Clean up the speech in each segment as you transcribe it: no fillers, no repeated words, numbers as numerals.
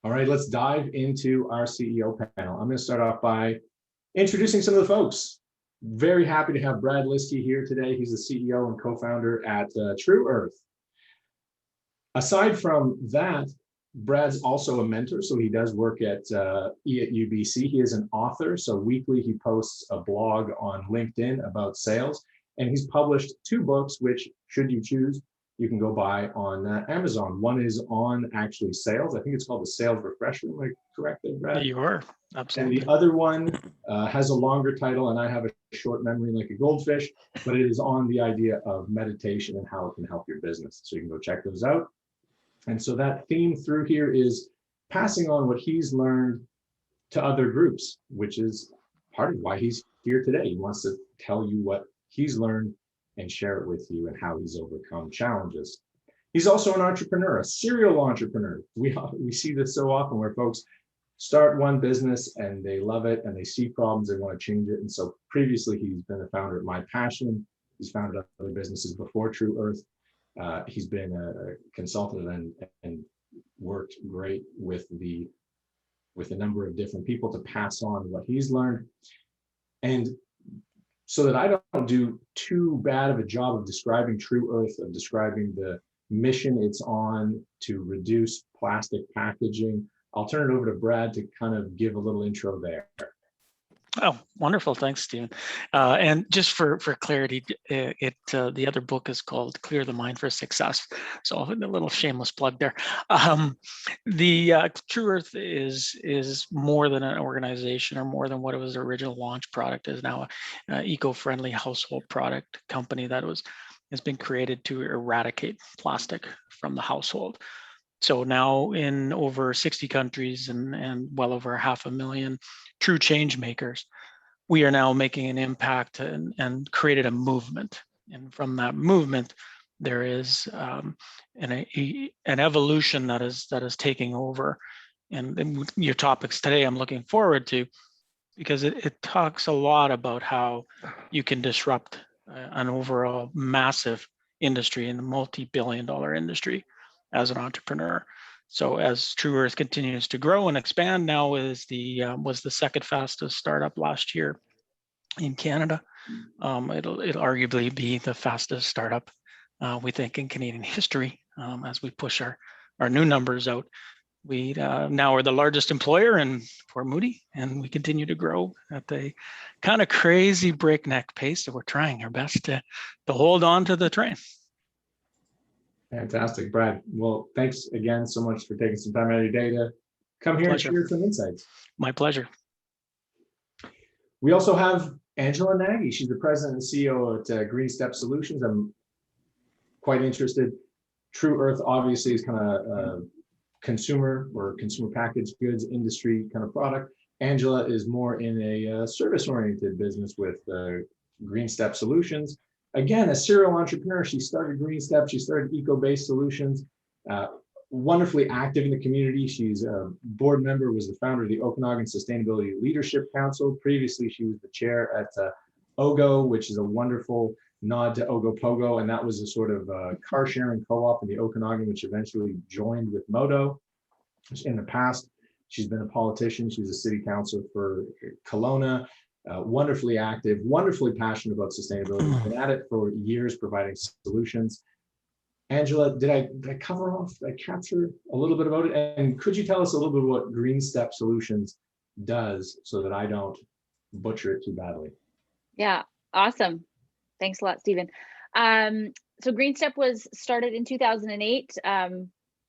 All right, let's dive into our CEO panel. I'm going to start off by introducing some of the folks. Very happy to have Brad Liskey here today. He's the CEO and co-founder at True Earth. Aside from that, Brad's also a mentor, so he does work at UBC. He is an author, so weekly he posts a blog on LinkedIn about sales, and he's published 2 books, which, should you choose, you can go buy on Amazon. One is on actually sales. I think it's called the Sales Refresher. Am I correct there, Brad? You are, absolutely. And the other one has a longer title, and I have a short memory like a goldfish, but it is on the idea of meditation and how it can help your business. So you can go check those out. And so that theme through here is passing on what he's learned to other groups, which is part of why he's here today. He wants to tell you what he's learned and share it with you and how he's overcome challenges. He's also an entrepreneur, a serial entrepreneur. We see this so often where folks start one business and they love it and they see problems, they want to change it. And so previously he's been the founder of My Passion. He's founded other businesses before True Earth. He's been a consultant and worked great with a number of different people to pass on what he's learned. And so that I don't do too bad of a job of describing True Earth, of describing the mission it's on to reduce plastic packaging, I'll turn it over to Brad to kind of give a little intro there. Oh, wonderful. Thanks, Stephen. And just for clarity, the other book is called Clear the Mind for Success. So a little shameless plug there. The True Earth is more than an organization or more than what it was original launch product. Is now an eco-friendly household product company that has been created to eradicate plastic from the household. So now in over 60 countries and well over 500,000 true change makers, we are now making an impact and created a movement. And from that movement, there is an evolution that is taking over. And your topics today, I'm looking forward to, because it talks a lot about how you can disrupt an overall massive industry and a multi-billion-dollar industry as an entrepreneur. So as True Earth continues to grow and expand, now was the second fastest startup last year in Canada. It'll arguably be the fastest startup we think in Canadian history as we push our new numbers out. We now are the largest employer in Port Moody, and we continue to grow at a kind of crazy breakneck pace. So we're trying our best to hold on to the train. Fantastic, Brad. Well, thanks again so much for taking some time out of your day to come here and share some insights. My pleasure. We also have Angela Nagy. She's the president and CEO at Green Step Solutions. I'm quite interested. True Earth obviously is kind of consumer or consumer packaged goods industry kind of product. Angela is more in a service-oriented business with Green Step Solutions. Again, a serial entrepreneur. She started Green Step. She started eco-based solutions. Wonderfully active in the community. She's a board member, was the founder of the Okanagan Sustainability Leadership Council. Previously, she was the chair at OGO, which is a wonderful nod to Ogopogo, and that was a sort of car sharing co-op in the Okanagan, which eventually joined with Modo. In the past, she's been a politician. She was a city councilor for Kelowna. Wonderfully active, wonderfully passionate about sustainability. Been at it for years, providing solutions. Angela, did I cover off, I capture a little bit about it? And could you tell us a little bit what Green Step Solutions does so that I don't butcher it too badly? Yeah, awesome. Thanks a lot, Stephen. So Green Step was started in 2008,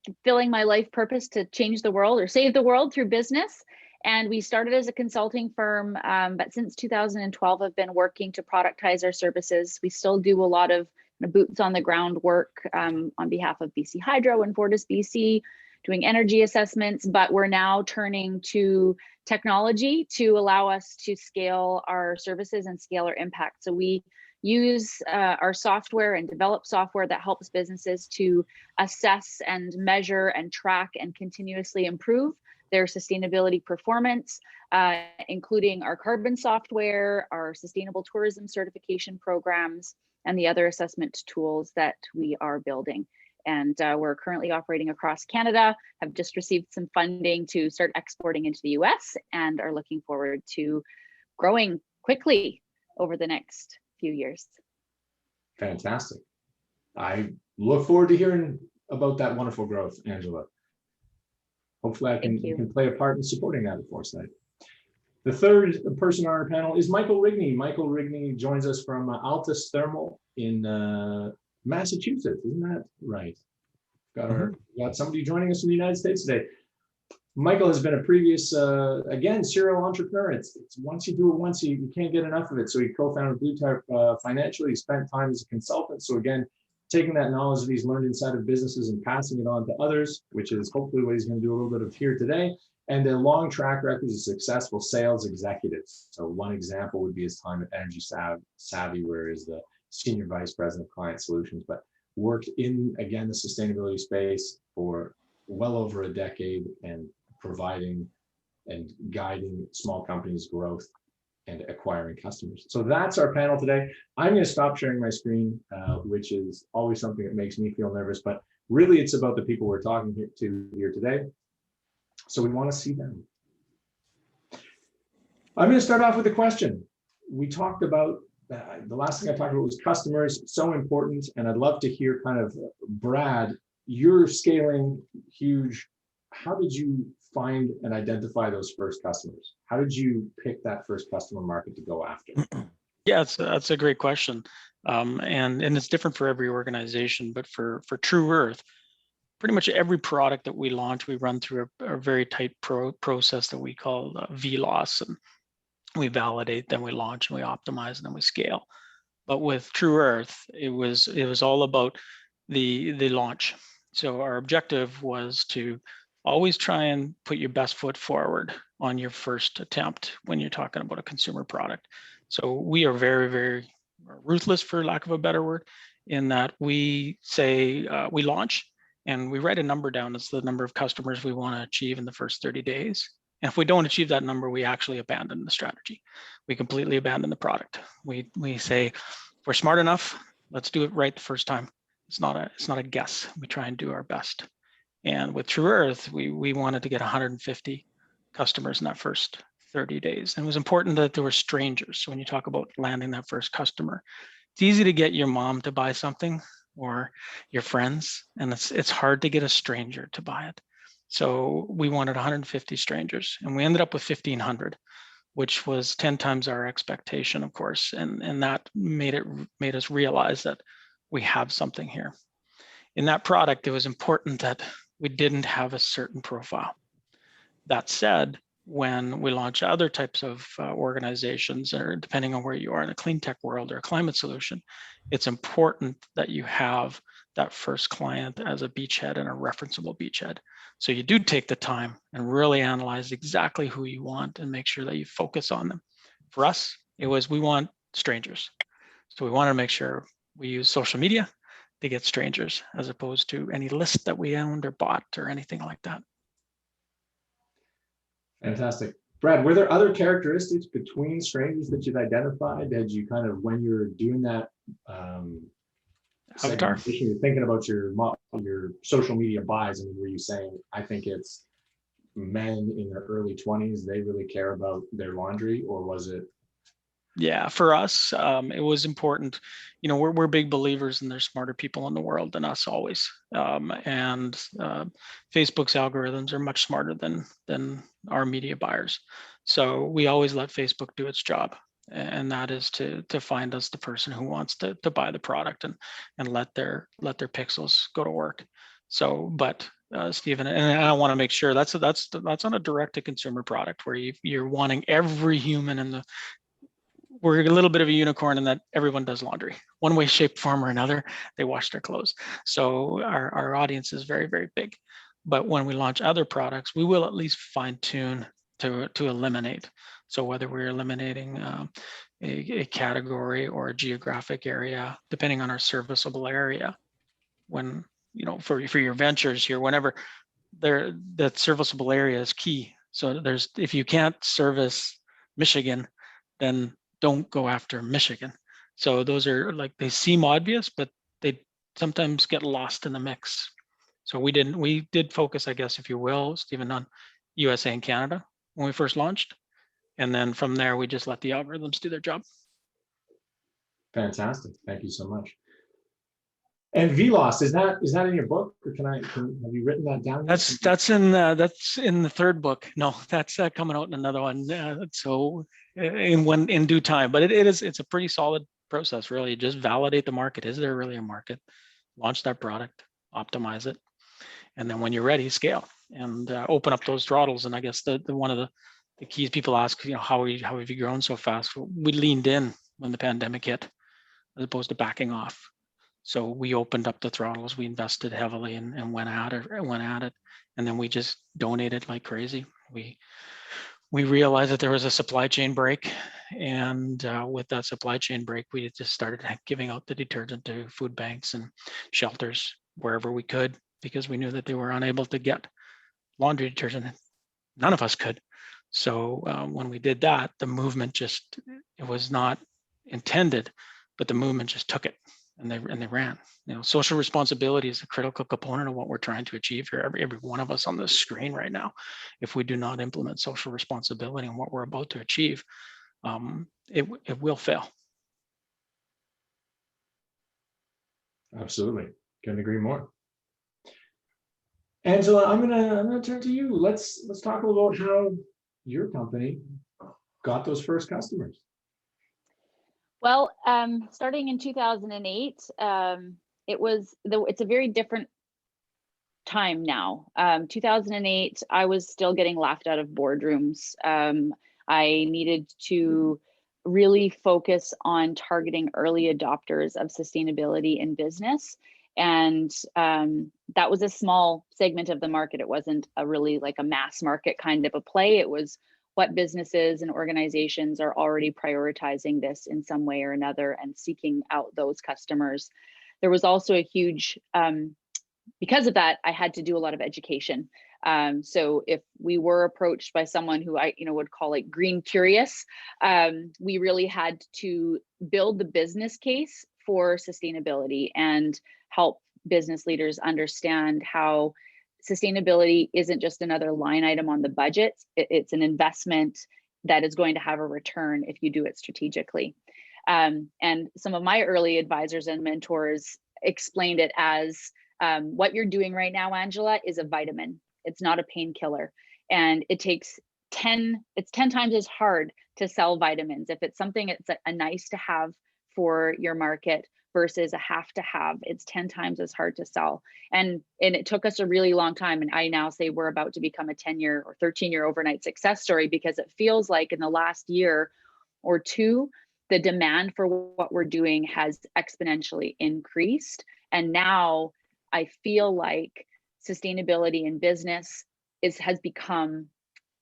fulfilling my life purpose to change the world or save the world through business. And we started as a consulting firm, but since 2012, I've been working to productize our services. We still do a lot of boots on the ground work on behalf of BC Hydro and Fortis BC, doing energy assessments, but we're now turning to technology to allow us to scale our services and scale our impact. So we use our software and develop software that helps businesses to assess and measure and track and continuously improve their sustainability performance, including our carbon software, our sustainable tourism certification programs, and the other assessment tools that we are building. And we're currently operating across Canada, have just received some funding to start exporting into the US, and are looking forward to growing quickly over the next few years. Fantastic. I look forward to hearing about that wonderful growth, Angela. Hopefully I can play a part in supporting that at Foresight. The third person on our panel is Michael Rigney. Michael Rigney joins us from Altus Thermal in Massachusetts. Isn't that right? Got somebody joining us from the United States today. Michael has been a previous, again, serial entrepreneur. It's once you do it once, you can't get enough of it. So he co-founded Blue Type Financial. He spent time as a consultant. So again, taking that knowledge that he's learned inside of businesses and passing it on to others, which is hopefully what he's going to do a little bit of here today. And a long track record as a successful sales executive. So one example would be his time at Energy Savvy, where he's the Senior Vice President of Client Solutions, but worked in, again, the sustainability space for well over a decade and providing and guiding small companies' growth and acquiring customers. So that's our panel today. I'm going to stop sharing my screen, which is always something that makes me feel nervous, but really it's about the people we're talking to here today. So we want to see them. I'm going to start off with a question. We talked about, the last thing I talked about was customers, so important. And I'd love to hear kind of, Brad, you're scaling huge. How did you find and identify those first customers? How did you pick that first customer market to go after? Yeah, that's a great question. And it's different for every organization, but for True Earth, pretty much every product that we launch, we run through a very tight process that we call VLOS, and we validate, then we launch, and we optimize, and then we scale. But with True Earth, it was all about the launch. So our objective was to always try and put your best foot forward on your first attempt when you're talking about a consumer product. So we are very, very ruthless, for lack of a better word, in that we say we launch and we write a number down. It's the number of customers we want to achieve in the first 30 days. And if we don't achieve that number, we actually abandon the strategy. We completely abandon the product. We say, if we're smart enough, let's do it right the first time. It's not a guess. We try and do our best. And with True Earth, we wanted to get 150 customers in that first 30 days. And it was important that there were strangers. So when you talk about landing that first customer, it's easy to get your mom to buy something or your friends, and it's hard to get a stranger to buy it. So we wanted 150 strangers, and we ended up with 1,500, which was 10 times our expectation, of course. And that made us realize that we have something here. In that product, it was important that we didn't have a certain profile. That said, when we launch other types of organizations, or depending on where you are in a clean tech world or a climate solution, it's important that you have that first client as a beachhead and a referenceable beachhead. So you do take the time and really analyze exactly who you want and make sure that you focus on them. For us, it was, we want strangers. So we wanted to make sure we use social media to get strangers, as opposed to any list that we owned or bought or anything like that. Fantastic. Brad, were there other characteristics between strangers that you've identified that you kind of, when you're doing that Avatar, you're thinking about your social media buys? I mean, were you saying, I think it's men in their early 20s, they really care about their laundry, or was it? Yeah, for us, it was important. You know, we're big believers in there's smarter people in the world than us always. Facebook's algorithms are much smarter than our media buyers. So we always let Facebook do its job. And that is to find us the person who wants to buy the product and let their pixels go to work. So, but Stephen, and I want to make sure that's on a direct to consumer product where you're wanting every human in the, we're a little bit of a unicorn in that everyone does laundry, one way, shape, form, or another. They wash their clothes. So our audience is very, very big. But when we launch other products, we will at least fine tune to eliminate. So whether we're eliminating a category or a geographic area, depending on our serviceable area, when, you know, for your ventures here, whenever that serviceable area is key. So if you can't service Michigan, then don't go after Michigan. So those are, like, they seem obvious, but sometimes get lost in the mix. So we did focus, I guess, if you will, Stephen, on USA and Canada when we first launched. And then from there, we just let the algorithms do their job. Fantastic. Thank you so much. And VLOS, is that in your book, or have you written that down? That's in the third book. No, that's coming out in another one. So in due time, but it's a pretty solid process, really. Just validate the market. Is there really a market? Launch that product, optimize it, and then when you're ready, scale and open up those throttles. And I guess the one of the keys people ask, how have you grown so fast? We leaned in when the pandemic hit, as opposed to backing off. So we opened up the throttles, we invested heavily and went at it. And then we just donated like crazy. We realized that there was a supply chain break. And with that supply chain break, we just started giving out the detergent to food banks and shelters wherever we could, because we knew that they were unable to get laundry detergent. None of us could. So when we did that, the movement it was not intended, but the movement just took it. And they ran. Social responsibility is a critical component of what we're trying to achieve here. Every one of us on this screen right now, if we do not implement social responsibility and what we're about to achieve, it will fail. Absolutely, couldn't agree more. Angela, I'm gonna turn to you. Let's talk about how your company got those first customers. Well, starting in 2008, it's a very different time now. 2008, I was still getting laughed out of boardrooms. I needed to really focus on targeting early adopters of sustainability in business. And that was a small segment of the market. It wasn't really like a mass market kind of a play. It was what businesses and organizations are already prioritizing this in some way or another and seeking out those customers. There was also a huge, because of that, I had to do a lot of education. So if we were approached by someone who I would call like green curious, we really had to build the business case for sustainability and help business leaders understand how sustainability isn't just another line item on the budget. It's an investment that is going to have a return if you do it strategically. And some of my early advisors and mentors explained it as what you're doing right now, Angela, is a vitamin. It's not a painkiller. And it's 10 times as hard to sell vitamins. If it's something it's a nice to have for your market versus a have to have, it's 10 times as hard to sell. And it took us a really long time. And I now say we're about to become a 10-year or 13-year overnight success story, because it feels like in the last year or two, the demand for what we're doing has exponentially increased. And now I feel like sustainability in business has become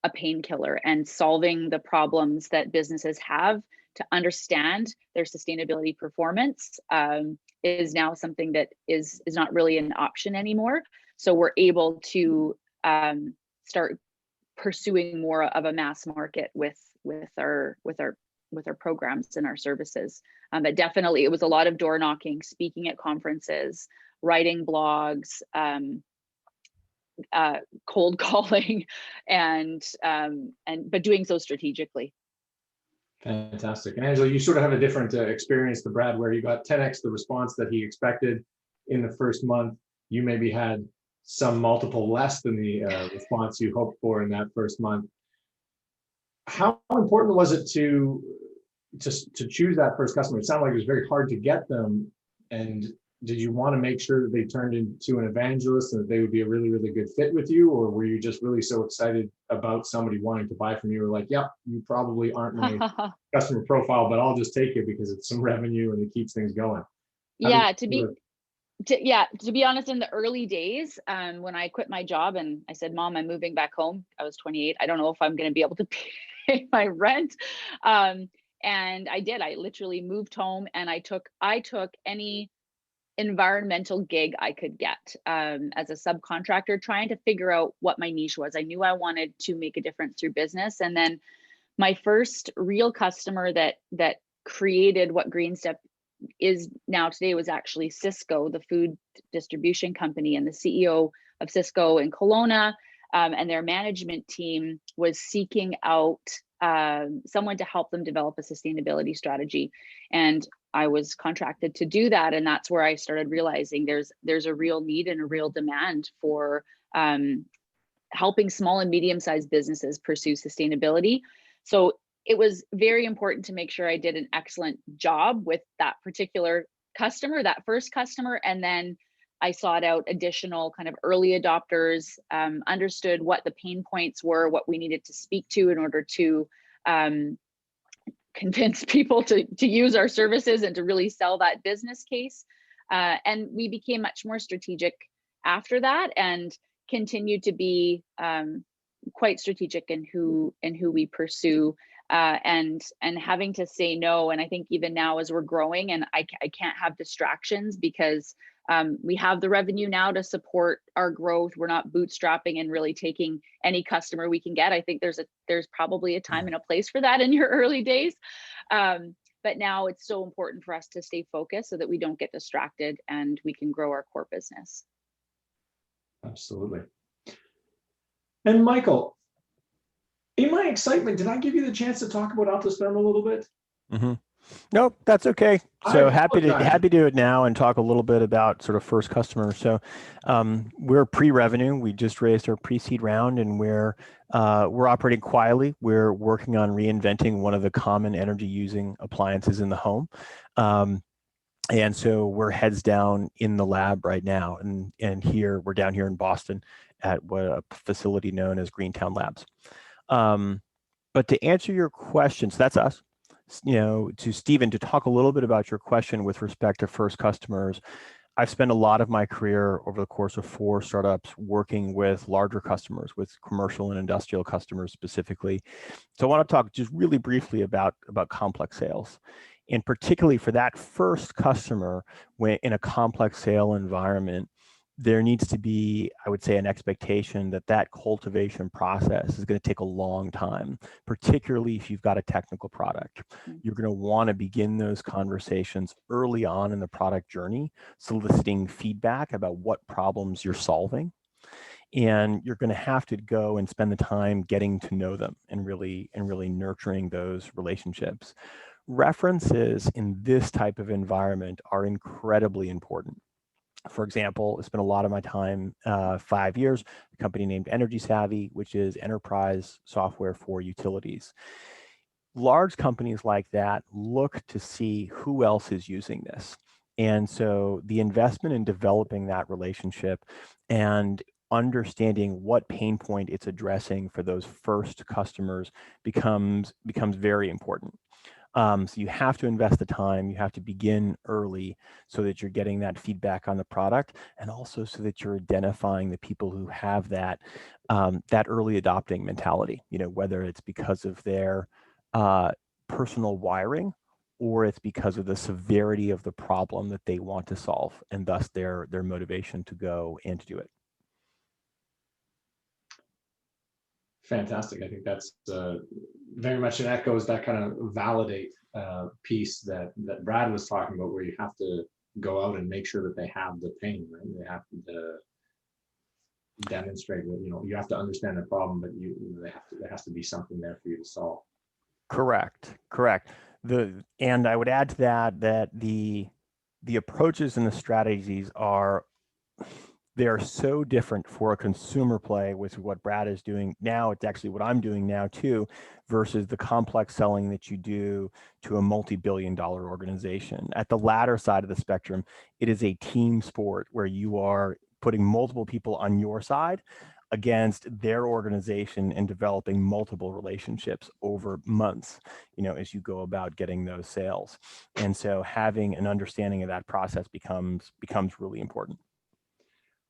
a painkiller, and solving the problems that businesses have to understand their sustainability performance is now something that is not really an option anymore. So we're able to start pursuing more of a mass market with our programs and our services. But definitely it was a lot of door knocking, speaking at conferences, writing blogs, cold calling, but doing so strategically. Fantastic. And Angela, you sort of have a different experience to Brad, where you got 10x the response that he expected in the first month. You maybe had some multiple less than the response you hoped for in that first month. How important was it to choose that first customer? It sounded like it was very hard to get them. And did you want to make sure that they turned into an evangelist and that they would be a really, really good fit with you? Or were you just really so excited about somebody wanting to buy from you? Or like, yep, you probably aren't my customer profile, but I'll just take it because it's some revenue and it keeps things going. To be honest, in the early days, when I quit my job and I said, Mom, I'm moving back home. I was 28. I don't know if I'm going to be able to pay my rent. And I did. I literally moved home, and I took any environmental gig I could get as a subcontractor, trying to figure out what my niche was. I knew I wanted to make a difference through business. And then my first real customer that created what GreenStep is now today was actually Cisco, the food distribution company, and the CEO of Cisco in Kelowna and their management team was seeking out someone to help them develop a sustainability strategy. And I was contracted to do that. And that's where I started realizing there's a real need and a real demand for helping small and medium-sized businesses pursue sustainability. So it was very important to make sure I did an excellent job with that particular customer, that first customer. And then I sought out additional kind of early adopters, understood what the pain points were, what we needed to speak to in order to convince people to use our services and to really sell that business case. And we became much more strategic after that, and continued to be quite strategic in who we pursue, and having to say no. And I think even now as we're growing, and I can't have distractions because we have the revenue now to support our growth. We're not bootstrapping and really taking any customer we can get. I think there's probably a time and a place for that in your early days. But now it's so important for us to stay focused so that we don't get distracted and we can grow our core business. Absolutely. And Michael, in my excitement, did I give you the chance to talk about Autosperm a little bit? Mm-hmm. Nope, that's okay. So happy to do it now and talk a little bit about sort of first customer. So we're pre-revenue. We just raised our pre-seed round, and we're operating quietly. We're working on reinventing one of the common energy using appliances in the home. And so we're heads down in the lab right now. And here, we're down here in Boston at a facility known as Greentown Labs. But to answer your question, so that's us. To Stephen, to talk a little bit about your question with respect to first customers, I've spent a lot of my career over the course of 4 startups working with larger customers, with commercial and industrial customers specifically. So I want to talk just really briefly about complex sales. And particularly for that first customer, when in a complex sale environment, there needs to be, I would say, an expectation that cultivation process is going to take a long time, particularly if you've got a technical product. You're going to want to begin those conversations early on in the product journey, soliciting feedback about what problems you're solving. And you're going to have to go and spend the time getting to know them and really nurturing those relationships. References in this type of environment are incredibly important. For example, I spent a lot of my time, 5 years, a company named Energy Savvy, which is enterprise software for utilities. Large companies like that look to see who else is using this. And so the investment in developing that relationship and understanding what pain point it's addressing for those first customers becomes very important. So you have to invest the time, you have to begin early so that you're getting that feedback on the product, and also so that you're identifying the people who have that early adopting mentality, whether it's because of their personal wiring or it's because of the severity of the problem that they want to solve, and thus their motivation to go and to do it. Fantastic. I think that's very much an echoes that kind of validate piece that Brad was talking about, where you have to go out and make sure that they have the pain, right? They have to demonstrate that, you have to understand the problem, but there has to be something there for you to solve. Correct. And I would add to that the approaches and the strategies they are so different for a consumer play, with what Brad is doing now. It's actually what I'm doing now too, versus the complex selling that you do to a multi-billion-dollar organization. At the latter side of the spectrum, it is a team sport where you are putting multiple people on your side against their organization and developing multiple relationships over months, as you go about getting those sales. And so having an understanding of that process becomes really important.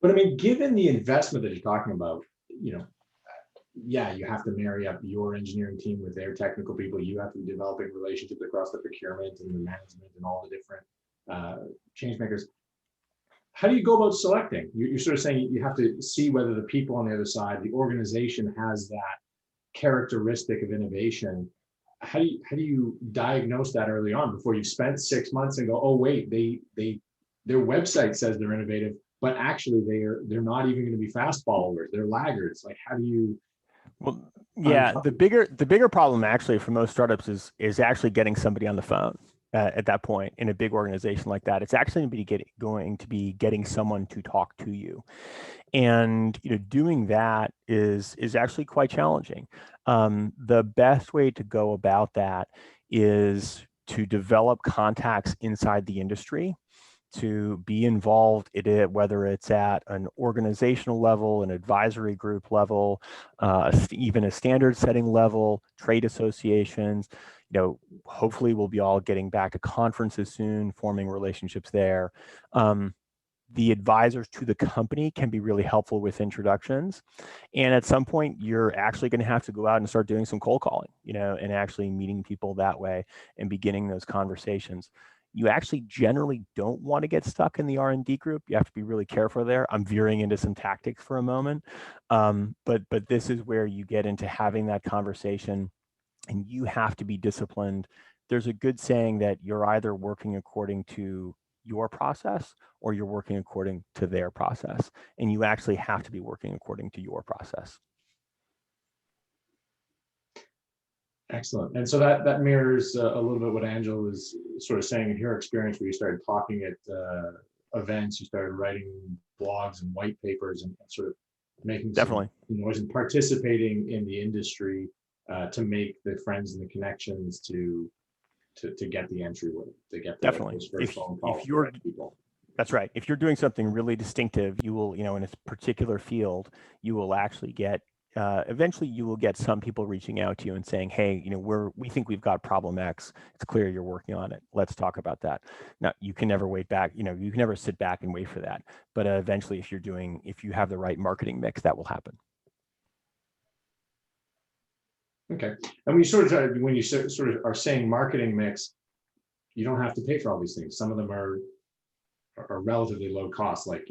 But I mean, given the investment that you're talking about, you have to marry up your engineering team with their technical people. You have to be developing relationships across the procurement and the management and all the different change makers. How do you go about selecting? You're sort of saying you have to see whether the people on the other side, the organization, has that characteristic of innovation. how do you diagnose that early on before you've spent 6 months and go, oh wait, their website says they're innovative, but actually they're not even going to be fast followers, they're laggards. Like, how do you? Well, yeah, the bigger problem actually for most startups is actually getting somebody on the phone at that point in a big organization like that. It's actually going to be getting someone to talk to you, and doing that is actually quite challenging. The best way to go about that is to develop contacts inside the industry, to be involved in it, whether it's at an organizational level, an advisory group level, even a standard setting level, trade associations. Hopefully we'll be all getting back to conferences soon, forming relationships there. The advisors to the company can be really helpful with introductions. And at some point, you're actually going to have to go out and start doing some cold calling, and actually meeting people that way and beginning those conversations. You actually generally don't want to get stuck in the R&D group. You have to be really careful there. I'm veering into some tactics for a moment. But this is where you get into having that conversation, and you have to be disciplined. There's a good saying that you're either working according to your process or you're working according to their process. And you actually have to be working according to your process. Excellent. And so that mirrors a little bit what Angela was sort of saying in her experience, where you started talking at events, you started writing blogs and white papers and sort of making definitely some noise and participating in the industry to make the friends and the connections to get the entry, to get definitely. If you're people. That's right. If you're doing something really distinctive, you will, in a particular field, you will actually get. Eventually you will get some people reaching out to you and saying, hey, we think we've got problem X. It's clear you're working on it. Let's talk about that. Now, you can never wait back, you can never sit back and wait for that. But eventually, if you have the right marketing mix, that will happen. Okay. And when you sort of are saying marketing mix, you don't have to pay for all these things. Some of them are relatively low cost, like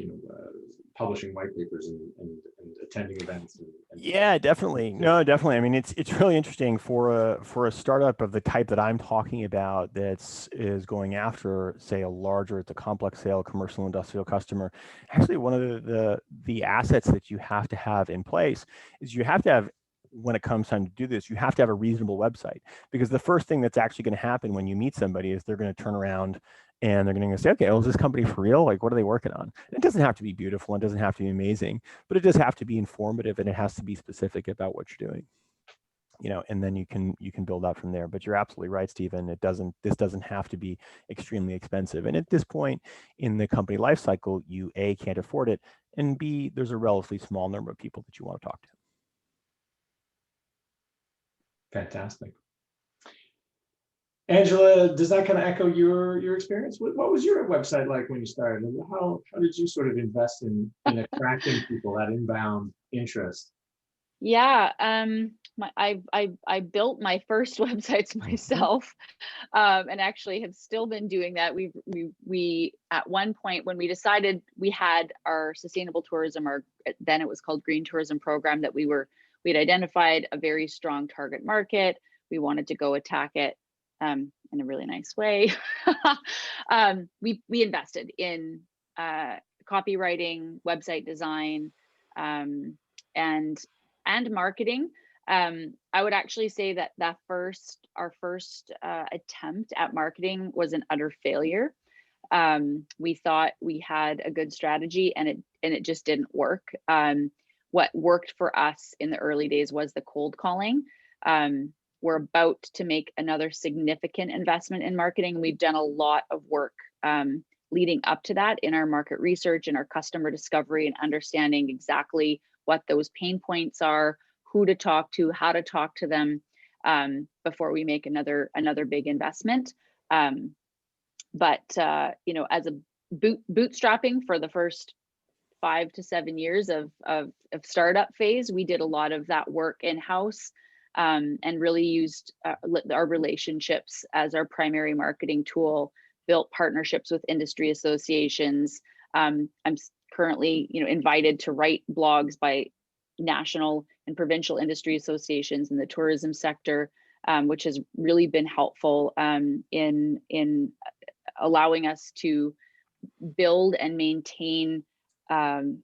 publishing white papers and attending events. Yeah, definitely. No, definitely. I mean, it's really interesting for a startup of the type that I'm talking about is going after, say, it's a complex sale, commercial industrial customer. Actually, one of the assets that you have to have in place is you have to have, when it comes time to do this, you have to have a reasonable website, because the first thing that's actually going to happen when you meet somebody is they're going to turn around and they're going to say, okay, well, is this company for real? Like, what are they working on? It doesn't have to be beautiful. It doesn't have to be amazing, but it does have to be informative, and it has to be specific about what you're doing, and then you can build out from there. But you're absolutely right, Stephen. This doesn't have to be extremely expensive. And at this point in the company life cycle, you A, can't afford it, and B, there's a relatively small number of people that you want to talk to. Fantastic. Angela, does that kind of echo your experience? What was your website like when you started? And how did you sort of invest in attracting people, that inbound interest? Yeah, I built my first websites myself, and actually have still been doing that. We at one point, when we decided we had our sustainable tourism, then it was called green tourism program, that we'd identified a very strong target market. We wanted to go attack it in a really nice way. We invested in copywriting, website design, and marketing. I would actually say that our first attempt at marketing was an utter failure. We thought we had a good strategy, and it just didn't work. What worked for us in the early days was the cold calling. We're about to make another significant investment in marketing. We've done a lot of work leading up to that in our market research and our customer discovery, and understanding exactly what those pain points are, who to talk to, how to talk to them, before we make another big investment. But as a bootstrapping for the first 5 to 7 years of startup phase, we did a lot of that work in-house, and really used our relationships as our primary marketing tool, built partnerships with industry associations. I'm currently invited to write blogs by national and provincial industry associations in the tourism sector. which has really been helpful in allowing us to build and maintain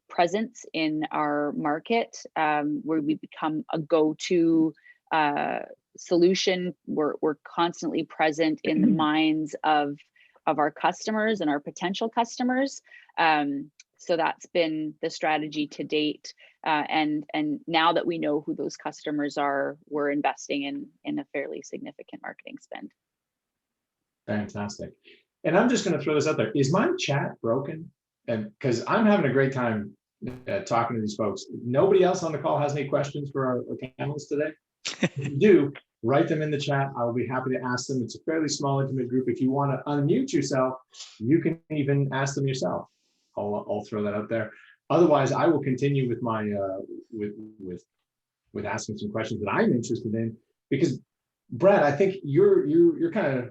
presence in our market, where we become a go-to solution. We're constantly present in the minds of our customers and our potential customers. So that's been the strategy to date. And now that we know who those customers are, we're investing in a fairly significant marketing spend. Fantastic. And I'm just going to throw this out there. Is my chat broken? And because I'm having a great time talking to these folks. Nobody else on the call has any questions for our panelists today? If you do, write them in the chat. I'll be happy to ask them. It's a fairly small, intimate group. If you want to unmute yourself, you can even ask them yourself. I'll throw that out there. Otherwise, I will continue with my with asking some questions that I'm interested in, because Brad, I think you're kind of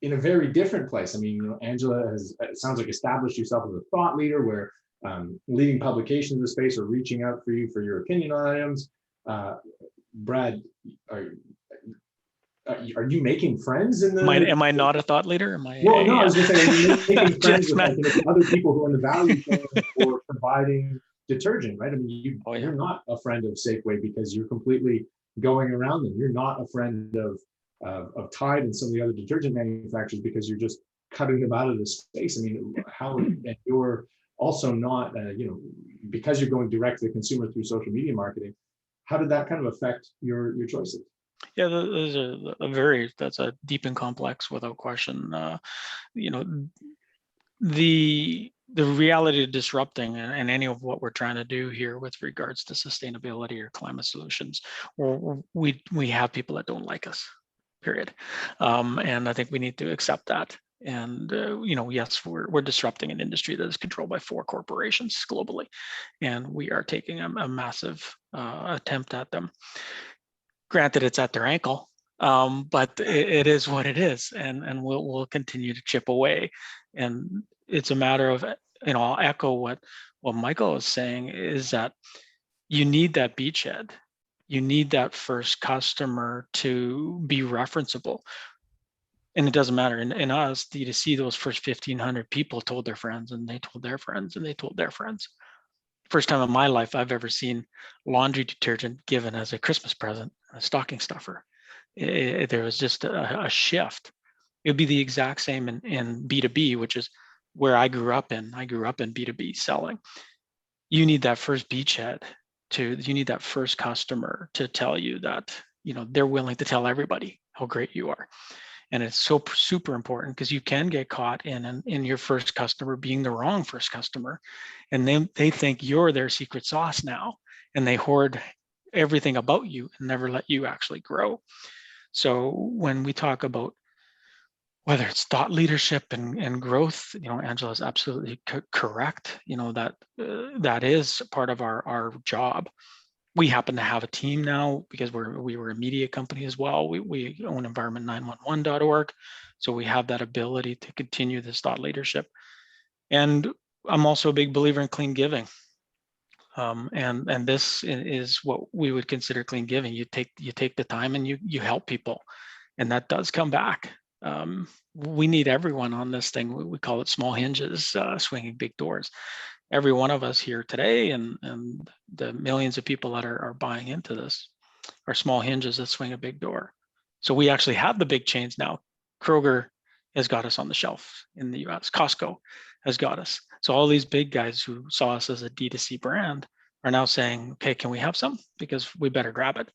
in a very different place. I mean, you know, Angela has, it sounds like, established yourself as a thought leader, where leading publications in the space are reaching out for you for your opinion on items. Brad, are you making friends in the? Am I not a thought leader? Am I? Well, no, I was going to say, are you making friends with, like, you know, other people who are in the value chain for providing detergent, right? I mean, you're not a friend of Safeway because you're completely going around them. You're not a friend of Tide and some of the other detergent manufacturers because you're just cutting them out of the space. I mean, how, and you're also not, you know, because you're going direct to the consumer through social media marketing. How did that kind of affect your choices? Yeah, that's a deep and complex, without question. You know, the reality of disrupting and any of what we're trying to do here with regards to sustainability or climate solutions, we have people that don't like us, period. And I think we need to accept that. And you know, yes, we're disrupting an industry that is controlled by 4 corporations globally, and we are taking a massive attempt at them. Granted, it's at their ankle, but it is what it is, and we'll continue to chip away. And it's a matter of, you know, I'll echo what Michael is saying, is that you need that beachhead. You need that first customer to be referenceable. And it doesn't matter in us, to see those first 1,500 people told their friends, and they told their friends, and they told their friends. First time in my life I've ever seen laundry detergent given as a Christmas present, a stocking stuffer. There was just a shift. It would be the exact same in B2B, which is where I grew up in. I grew up in B2B selling. You need that first beachhead you need that first customer to tell you that, you know, they're willing to tell everybody how great you are. And it's so super important, because you can get caught in your first customer being the wrong first customer, and then they think you're their secret sauce now, and they hoard everything about you and never let you actually grow. So when we talk about whether it's thought leadership and growth, you know, Angela is absolutely correct. You know, that is part of our job. We happen to have a team now because we were a media company as well. We own environment911.org. So we have that ability to continue this thought leadership. And I'm also a big believer in clean giving. And this is what we would consider clean giving. You take the time and you help people, and that does come back. We need everyone on this thing. We call it small hinges, swinging big doors. Every one of us here today and the millions of people that are buying into this are small hinges that swing a big door. So we actually have the big chains now. Kroger has got us on the shelf in the US. Costco has got us. So all these big guys who saw us as a D2C brand are now saying, okay, can we have some? Because we better grab it.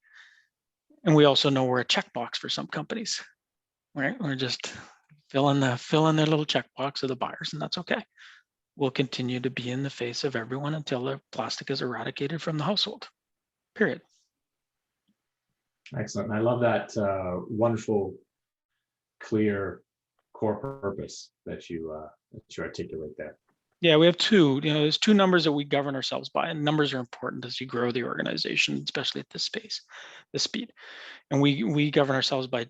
And we also know we're a checkbox for some companies, right? We're just filling their little checkbox of the buyers, and that's okay. Will continue to be in the face of everyone until the plastic is eradicated from the household, period. Excellent. And I love that wonderful, clear core purpose that you articulate there. Yeah, we have 2. You know, there's 2 numbers that we govern ourselves by, and numbers are important as you grow the organization, especially at this speed. And we govern ourselves by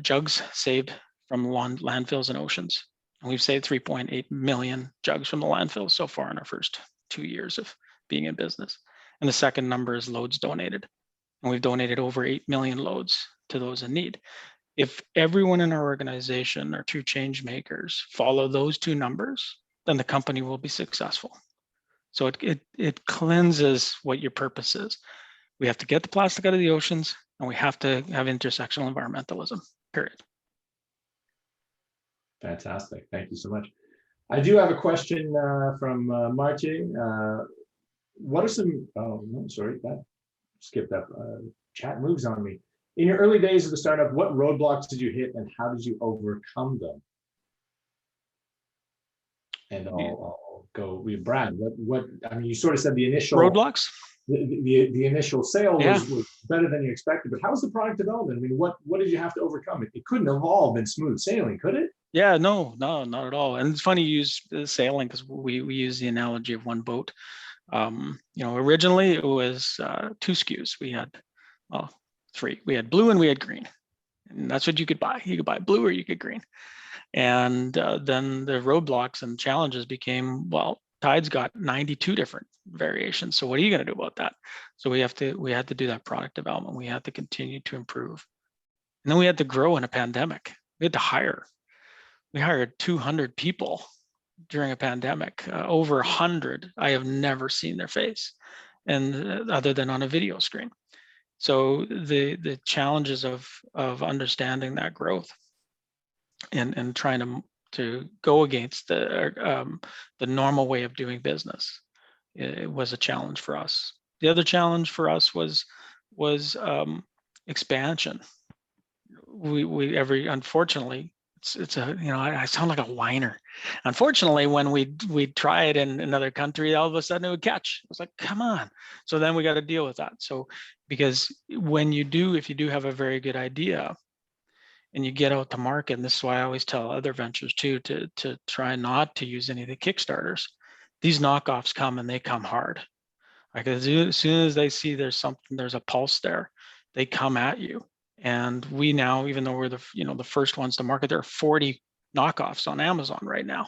jugs saved from landfills and oceans. And we've saved 3.8 million jugs from the landfills so far in our first 2 years of being in business. And the second number is loads donated. and we've donated over 8 million loads to those in need. If everyone in our organization are true change makers, follow those two numbers, then the company will be successful. So it cleanses what your purpose is. We have to get the plastic out of the oceans, and we have to have intersectional environmentalism, period. Fantastic. Thank you so much. I do have a question from Marche. What are some, oh, no, sorry, that skipped up. Chat moves on me. In your early days of the startup, what roadblocks did you hit and how did you overcome them? And I'll go with Brad. What, I mean, you sort of said the initial roadblocks. The initial sale Yeah. was better than you expected, but how was the product development? I mean, what did you have to overcome? It couldn't have all been smooth sailing, could it? Yeah, no, not at all. And it's funny you use sailing because we use the analogy of one boat. Originally it was 2 SKUs. We had 3. We had blue and we had green, and that's what you could buy. You could buy blue or you could green. And then the roadblocks and challenges became, well, Tide's got 92 different variations. So what are you going to do about that? So we had to do that product development. We had to continue to improve, and then we had to grow in a pandemic. We had to hire. We hired 200 people during a pandemic. Over 100 I have never seen their face, and other than on a video screen. So the challenges of understanding that growth and trying to go against the normal way of doing business, it was a challenge for us. The other challenge for us was expansion. Unfortunately, it's a, I sound like a whiner. Unfortunately, when we try it in another country, all of a sudden it would catch. It was like, come on. So then we got to deal with that. So because if you do have a very good idea and you get out to market, and this is why I always tell other ventures too, to try not to use any of the Kickstarters. These knockoffs come and they come hard. Like as soon as they see there's a pulse there, they come at you. And we now, even though we're the first ones to market, there are 40 knockoffs on Amazon right now.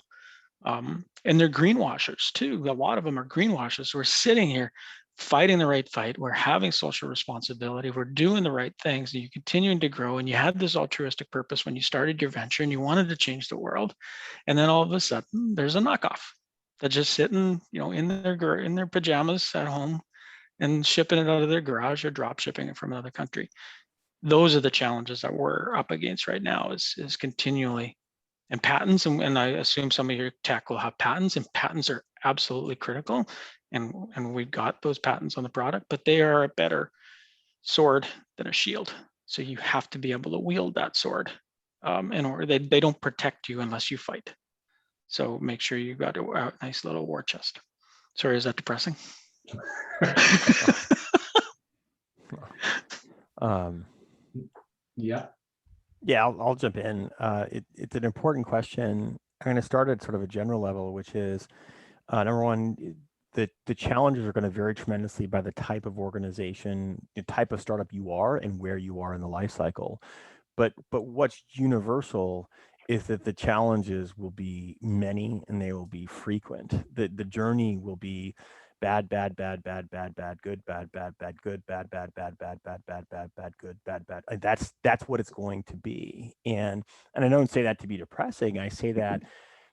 And they're greenwashers too. A lot of them are greenwashers. We're sitting here fighting the right fight. We're having social responsibility. We're doing the right things. And you're continuing to grow. And you had this altruistic purpose when you started your venture and you wanted to change the world. And then all of a sudden there's a knockoff that's just sitting, in their pajamas at home and shipping it out of their garage or drop shipping it from another country. Those are the challenges that we're up against right now is continually, and patents, and I assume some of your tech will have patents, and patents are absolutely critical, and we've got those patents on the product, but they are a better sword than a shield. So you have to be able to wield that sword in order. They don't protect you unless you fight. So make sure you've got a nice little war chest. Sorry, is that depressing? Yeah, I'll jump in. It's an important question. I'm going to start at sort of a general level, which is number one, the challenges are going to vary tremendously by the type of organization, the type of startup you are, and where you are in the life cycle. But what's universal is that the challenges will be many and they will be frequent. The journey will be bad, good, bad, good, bad, good, bad, good, bad. That's what it's going to be. And I don't say that to be depressing. I say that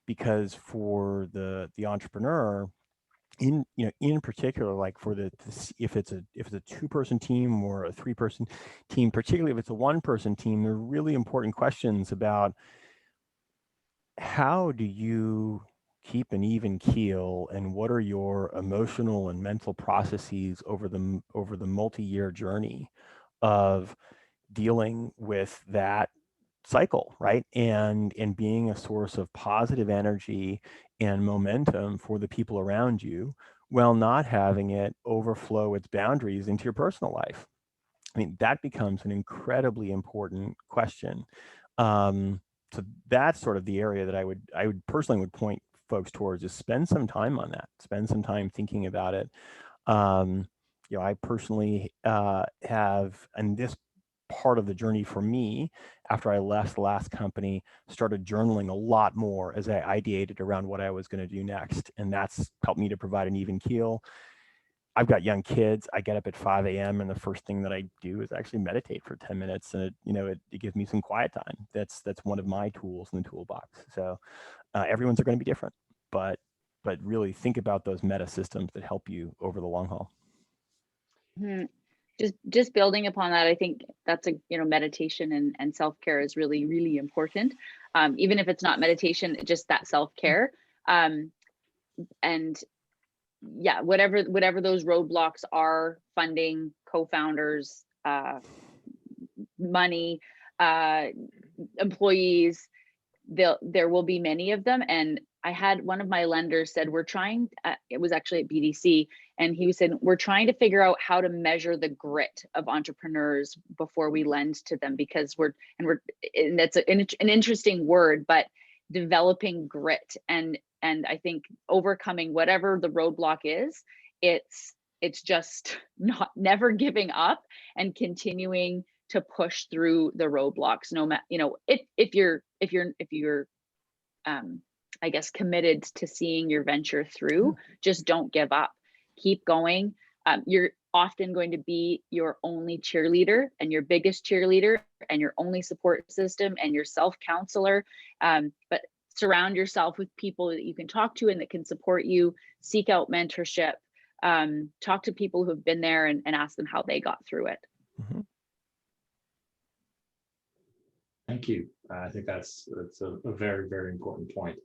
because for the entrepreneur, in particular, like if it's a 2-person team or a 3-person team, particularly if it's a 1-person team, there are really important questions about how do you keep an even keel, and what are your emotional and mental processes over the multi-year journey of dealing with that cycle, right? And being a source of positive energy and momentum for the people around you, while not having it overflow its boundaries into your personal life. I mean, that becomes an incredibly important question. So that's sort of the area that I would personally point folks towards, is spend some time on that, spend some time thinking about it. I personally have, and this part of the journey for me, after I left the last company, started journaling a lot more as I ideated around what I was going to do next. And that's helped me to provide an even keel. I've got young kids. I get up at 5 a.m. and the first thing that I do is actually meditate for 10 minutes, and it gives me some quiet time. That's one of my tools in the toolbox. So everyone's are going to be different, but really think about those meta systems that help you over the long haul. Just building upon that, I think that's meditation and self-care is really, really important. Even if it's not meditation, just that self-care. And yeah, whatever those roadblocks are, funding, co-founders, money, employees, there will be many of them. And I had one of my lenders said, we're trying, it was actually at BDC, and he said, we're trying to figure out how to measure the grit of entrepreneurs before we lend to them, because and that's an interesting word, but developing grit and I think overcoming whatever the roadblock is, it's just never giving up and continuing to push through the roadblocks. No matter, if you're I guess committed to seeing your venture through, just don't give up. Keep going. You're often going to be your only cheerleader and your biggest cheerleader and your only support system and your self-counselor. But surround yourself with people that you can talk to and that can support you. Seek out mentorship. Talk to people who have been there and ask them how they got through it. Mm-hmm. Thank you. I think that's a very, very important point,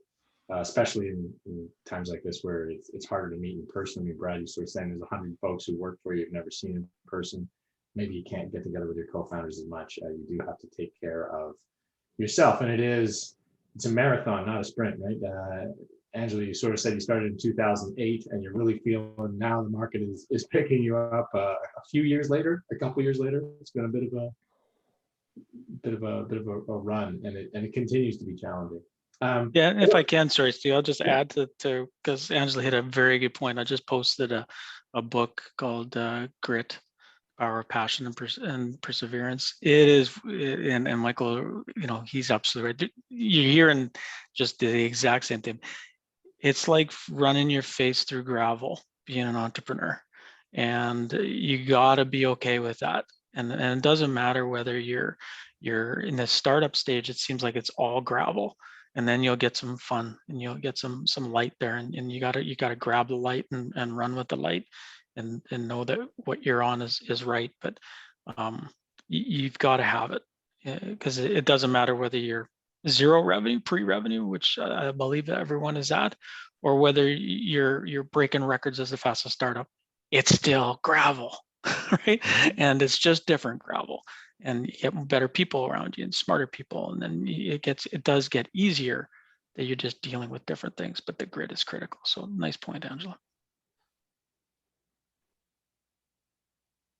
especially in times like this where it's harder to meet in person. I mean, Brad, you sort of saying there's 100 folks who work for you, you've never seen in person. Maybe you can't get together with your co-founders as much. You do have to take care of yourself, and it's a marathon, not a sprint, right? Angela, you sort of said you started in 2008, and you're really feeling now the market is picking you up a couple years later. It's been a bit of a run, and it continues to be challenging. Yeah, and if I can, sorry, Steve, I'll just add to because Angela hit a very good point. I just posted a book called Grit, Power, Passion, and Perseverance. It is, and Michael, he's absolutely right. You're hearing just the exact same thing. It's like running your face through gravel, being an entrepreneur, and you got to be okay with that. And it doesn't matter whether you're in the startup stage. It seems like it's all gravel, and then you'll get some fun and you'll get some light there, and you gotta grab the light and run with the light, and know that what you're on is right. But you've got to have it, because it doesn't matter whether you're zero revenue, pre-revenue, which I believe that everyone is at, or whether you're breaking records as the fastest startup. It's still gravel, right? And it's just different gravel, and you get better people around you and smarter people, and then it does get easier that you're just dealing with different things, but the grit is critical. So nice point, Angela.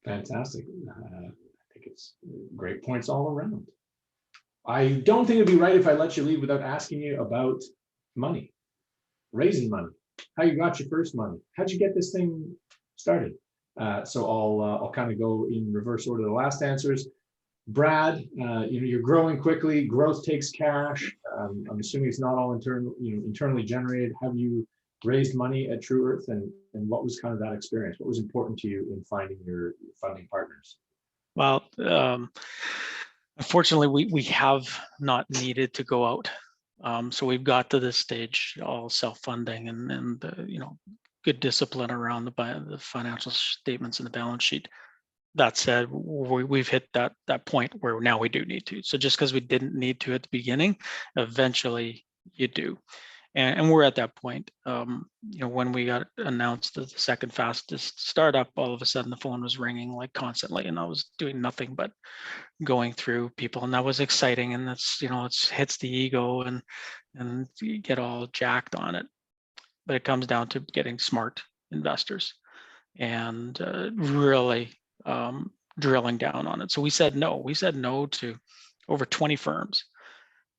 Fantastic. I think it's great points all around. I don't think it'd be right if I let you leave without asking you about money, raising money, how you got your first money, how'd you get this thing started? So I'll kind of go in reverse order. The last answers. Brad, you're growing quickly. Growth takes cash. I'm assuming it's not all internally generated. Have you raised money at True Earth, and what was kind of that experience? What was important to you in finding your funding partners? Well, unfortunately, we have not needed to go out. So we've got to this stage, all self-funding and good discipline around the financial statements and the balance sheet. That said, we've hit that point where now we do need to. So just because we didn't need to at the beginning, eventually you do. And we're at that point. When we got announced as the second fastest startup, all of a sudden the phone was ringing like constantly, and I was doing nothing but going through people, and that was exciting. And that's it hits the ego and you get all jacked on it. But it comes down to getting smart investors and really drilling down on it. So we said no. We said no to over 20 firms,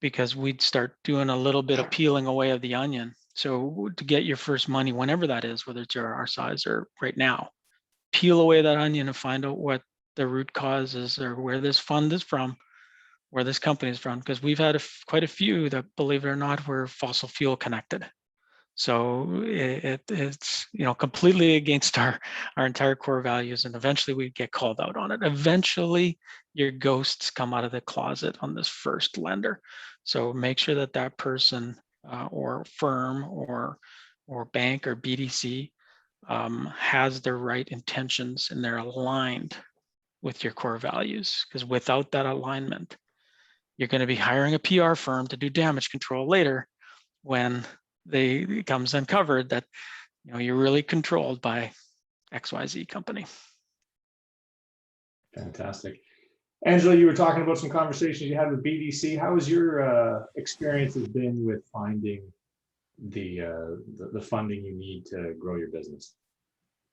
because we'd start doing a little bit of peeling away of the onion. So to get your first money, whenever that is, whether it's our size or right now, peel away that onion and find out what the root cause is, or where this fund is from, where this company is from. Because we've had quite a few that, believe it or not, were fossil fuel connected. So it's completely against our entire core values, and eventually we get called out on it. Eventually, your ghosts come out of the closet on this first lender. So make sure that that person or firm or bank or BDC has the right intentions and they're aligned with your core values. Because without that alignment, you're going to be hiring a PR firm to do damage control later when it becomes uncovered that you're really controlled by XYZ company. Fantastic. Angela, you were talking about some conversations you had with BDC. How has your experiences been with finding the funding you need to grow your business?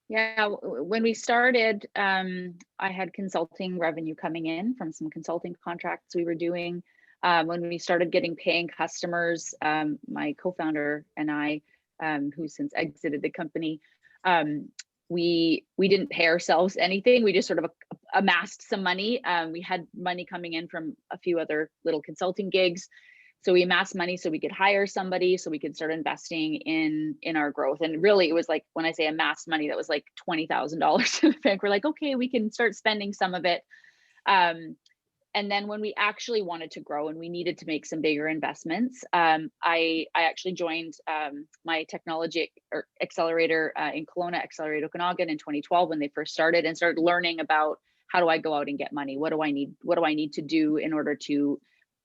Yeah, when we started, I had consulting revenue coming in from some consulting contracts we were doing. When we started getting paying customers, my co-founder and I, who since exited the company, we didn't pay ourselves anything. We just sort of amassed some money. We had money coming in from a few other little consulting gigs. So we amassed money so we could hire somebody, so we could start investing in our growth. And really, it was like, when I say amassed money, that was like $20,000 in the bank. We're like, okay, we can start spending some of it. And then when we actually wanted to grow and we needed to make some bigger investments, I actually joined my technology accelerator in Kelowna, Accelerate Okanagan in 2012 when they first started, and started learning about how do I go out and get money? What do I need? What do I need to do in order to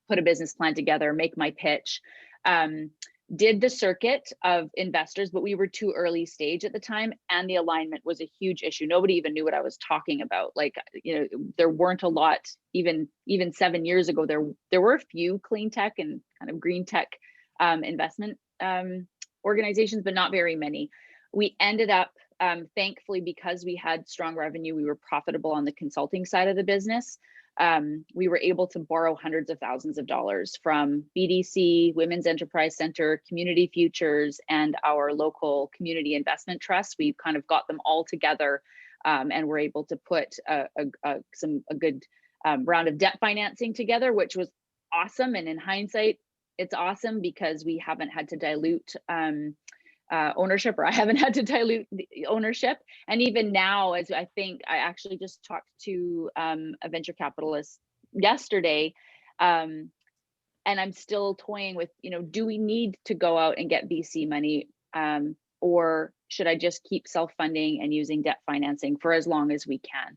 put a business plan together, make my pitch? Did the circuit of investors, but we were too early stage at the time, and the alignment was a huge issue. Nobody even knew what I was talking about. Like, there weren't a lot, even 7 years ago, there were a few clean tech and kind of green tech investment organizations, but not very many. We ended up, thankfully, because we had strong revenue, we were profitable on the consulting side of the business. We were able to borrow hundreds of thousands of dollars from BDC, Women's Enterprise Center, Community Futures, and our local community investment trust. We kind of got them all together, and were able to put a good round of debt financing together, which was awesome. And in hindsight, it's awesome because we haven't had to dilute ownership, or I haven't had to dilute the ownership. And even now, as I think I actually just talked to a venture capitalist yesterday, and I'm still toying with, do we need to go out and get VC money, or should I just keep self-funding and using debt financing for as long as we can?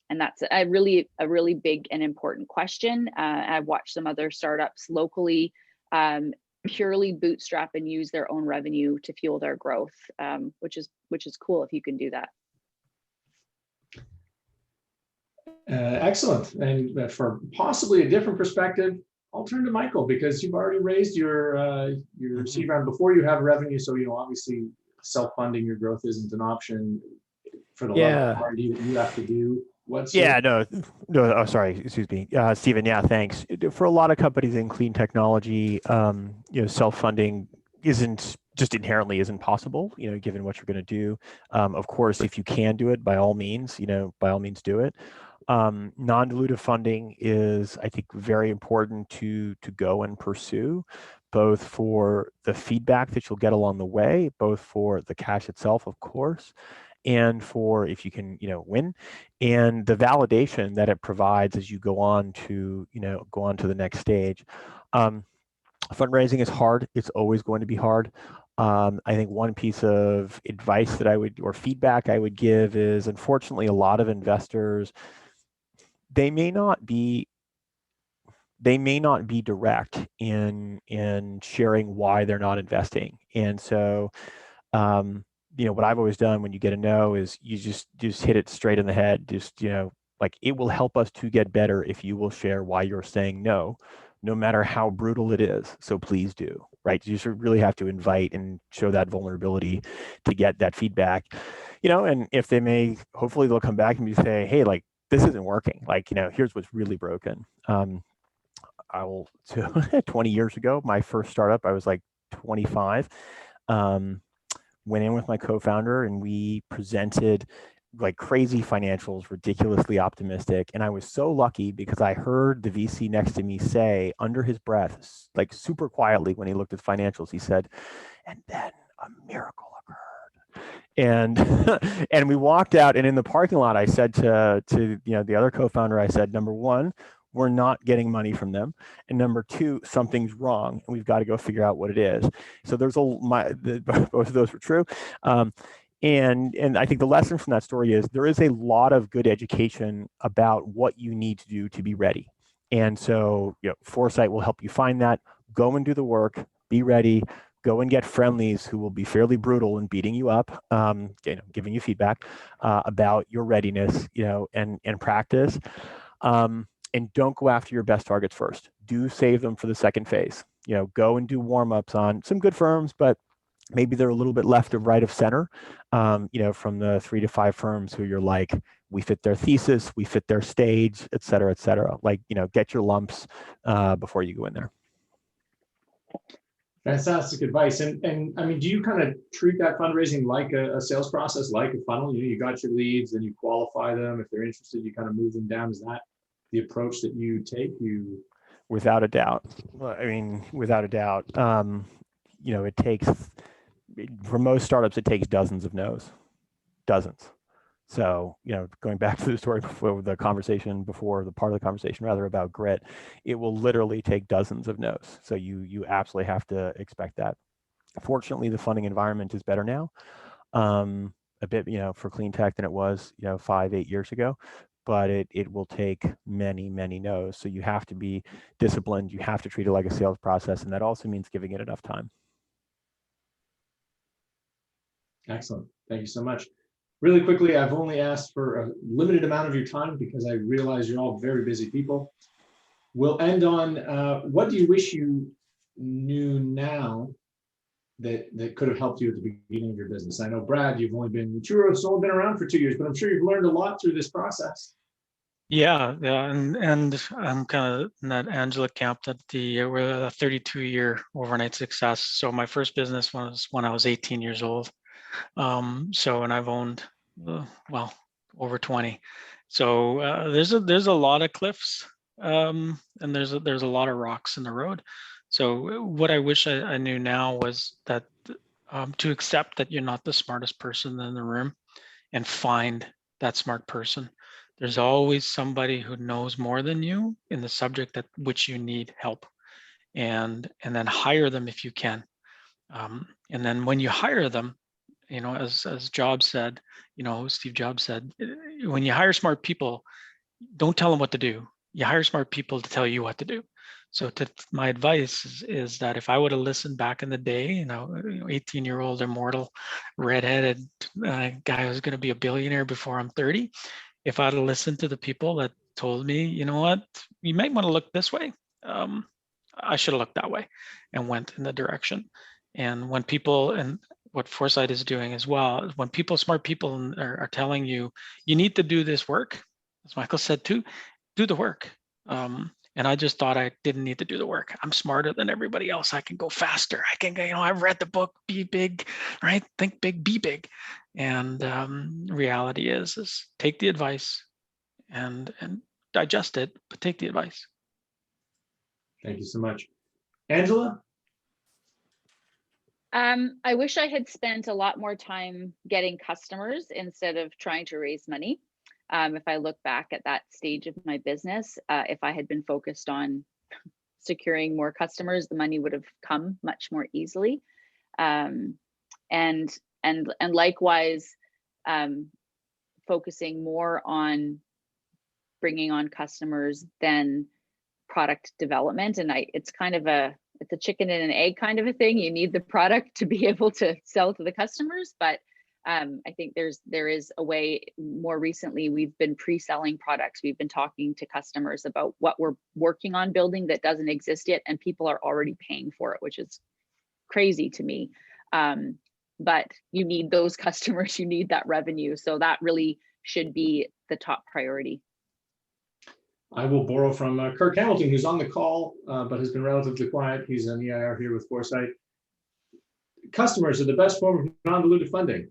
And that's a really big and important question. I've watched some other startups locally purely bootstrap and use their own revenue to fuel their growth, which is cool if you can do that. Excellent. And for possibly a different perspective, I'll turn to Michael, because you've already raised your seed round before you have revenue. So, obviously self-funding your growth isn't an option for the level of R&D that you have to do. Oh, sorry, excuse me, Stephen. Yeah, thanks. For a lot of companies in clean technology, self-funding inherently isn't possible, given what you're going to do. Of course, if you can do it, by all means do it. Non-dilutive funding is, I think, very important to go and pursue, both for the feedback that you'll get along the way, both for the cash itself, of course, and for if you can, win, and the validation that it provides as you go on to the next stage. Fundraising is hard. It's always going to be hard. I think one piece of advice or feedback I would give is, unfortunately, a lot of investors, they may not be direct in sharing why they're not investing. And so, what I've always done when you get a no is you just hit it straight in the head. Like, it will help us to get better if you will share why you're saying no matter how brutal it is. So please do, right? You should really have to invite and show that vulnerability to get that feedback, and if they may, hopefully they'll come back and say, hey, like, this isn't working. Like, here's what's really broken. 20 years ago, my first startup, I was like 25. Went in with my co-founder and we presented like crazy financials, ridiculously optimistic. And I was so lucky because I heard the VC next to me say under his breath, like super quietly when he looked at financials, he said, And then a miracle occurred. And and we walked out, and in the parking lot, I said to the other co-founder, I said, number one, we're not getting money from them, and number two, something's wrong, and we've got to go figure out what it is. So there's both of those were true. And I think the lesson from that story is there is a lot of good education about what you need to do to be ready. And so, Foresight will help you find that. Go and do the work, be ready, go and get friendlies who will be fairly brutal in beating you up, giving you feedback about your readiness, and practice. And don't go after your best targets first. Do save them for the second phase. Go and do warm-ups on some good firms, but maybe they're a little bit left of right of center, from the 3 to 5 firms who you're like, we fit their thesis, we fit their stage, et cetera, et cetera. Like, get your lumps before you go in there. Fantastic advice. And I mean, do you kind of treat that fundraising like a sales process, like a funnel? You got your leads, then you qualify them. If they're interested, you kind of move them down. Is that the approach that you take? Without a doubt. Well, I mean, without a doubt. It takes, for most startups, it takes dozens of no's, dozens. So, going back to the story before the part of the conversation rather about grit, it will literally take dozens of no's. So you absolutely have to expect that. Fortunately, the funding environment is better now, a bit, for clean tech than it was, 5-8 years ago. But it will take many, many no's. So you have to be disciplined. You have to treat it like a sales process. And that also means giving it enough time. Excellent. Thank you so much. Really quickly, I've only asked for a limited amount of your time because I realize you're all very busy people. We'll end on what do you wish you knew now that could have helped you at the beginning of your business? I know, Brad, you've only been around for 2 years, but I'm sure you've learned a lot through this process. Yeah, and I'm kind of in that Angela camp that we're a 32-year overnight success. So my first business was when I was 18 years old. And I've owned over 20. So there's a lot of cliffs, and there's a lot of rocks in the road. So what I wish I knew now was that to accept that you're not the smartest person in the room, and find that smart person. There's always somebody who knows more than you in the subject at which you need help, and then hire them if you can. And then when you hire them, as Jobs said, Steve Jobs said, when you hire smart people, don't tell them what to do. You hire smart people to tell you what to do. So my advice is that if I would have listened back in the day, 18-year-old immortal redheaded guy who's going to be a billionaire before I'm 30, if I'd have listened to the people that told me, you know what, you might want to look this way, I should have looked that way and went in the direction. And when people, and what Foresight is doing as well, when smart people are telling you, you need to do this work, as Michael said too, do the work. And I just thought I didn't need to do the work. I'm smarter than everybody else. I can go faster. I can, I've read the book, Be Big, right? Think big, be big. And reality is take the advice and digest it, but take the advice. Thank you so much. Angela? I wish I had spent a lot more time getting customers instead of trying to raise money. If I look back at that stage of my business, if I had been focused on securing more customers, the money would have come much more easily. And likewise, focusing more on bringing on customers than product development. And it's kind of it's a chicken and an egg kind of a thing. You need the product to be able to sell to the customers, but I think there is a way. More recently, we've been pre-selling products. We've been talking to customers about what we're working on building that doesn't exist yet, and people are already paying for it, which is crazy to me. But you need those customers, you need that revenue. So that really should be the top priority. I will borrow from Kirk Hamilton, who's on the call, but has been relatively quiet. He's an EIR here with Foresight. Customers are the best form of non-dilutive funding.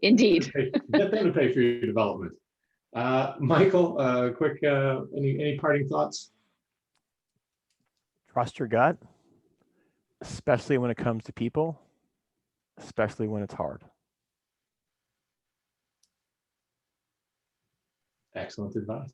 Indeed. Get them to pay for your development. Michael, quick, any parting thoughts? Trust your gut. especially when it comes to people, especially when it's hard. Excellent advice.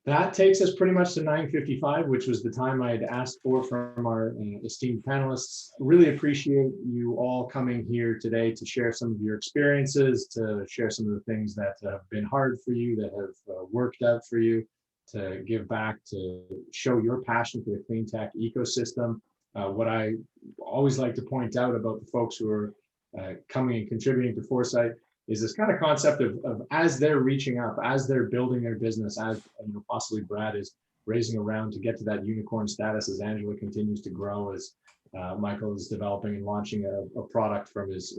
That takes us pretty much to 9:55, which was the time I had asked for from our esteemed panelists. Really appreciate you all coming here today to share some of your experiences, to share some of the things that have been hard for you, that have worked out for you, to give back, to show your passion for the clean tech ecosystem. What I always like to point out about the folks who are coming and contributing to Foresight is this kind of concept of as they're reaching up, as they're building their business, as possibly Brad is raising around to get to that unicorn status, as Angela continues to grow, as Michael is developing and launching a product from his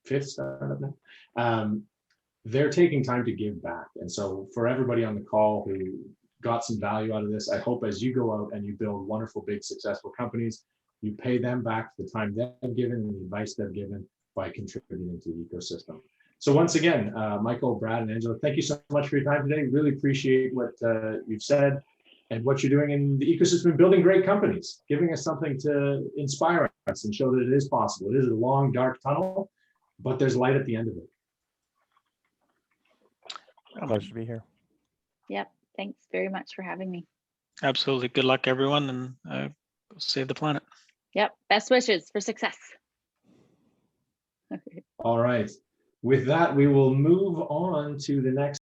fifth startup now. They're taking time to give back. And so for everybody on the call who got some value out of this, I hope as you go out and you build wonderful, big, successful companies, you pay them back for the time they've given and the advice they've given by contributing to the ecosystem. So once again, Michael, Brad, and Angela, thank you so much for your time today. Really appreciate what you've said and what you're doing in the ecosystem, building great companies, giving us something to inspire us and show that it is possible. It is a long, dark tunnel, but there's light at the end of it. Pleasure to be here. Yep. Thanks very much for having me. Absolutely. Good luck, everyone, and go save the planet. Yep. Best wishes for success. All right. With that, we will move on to the next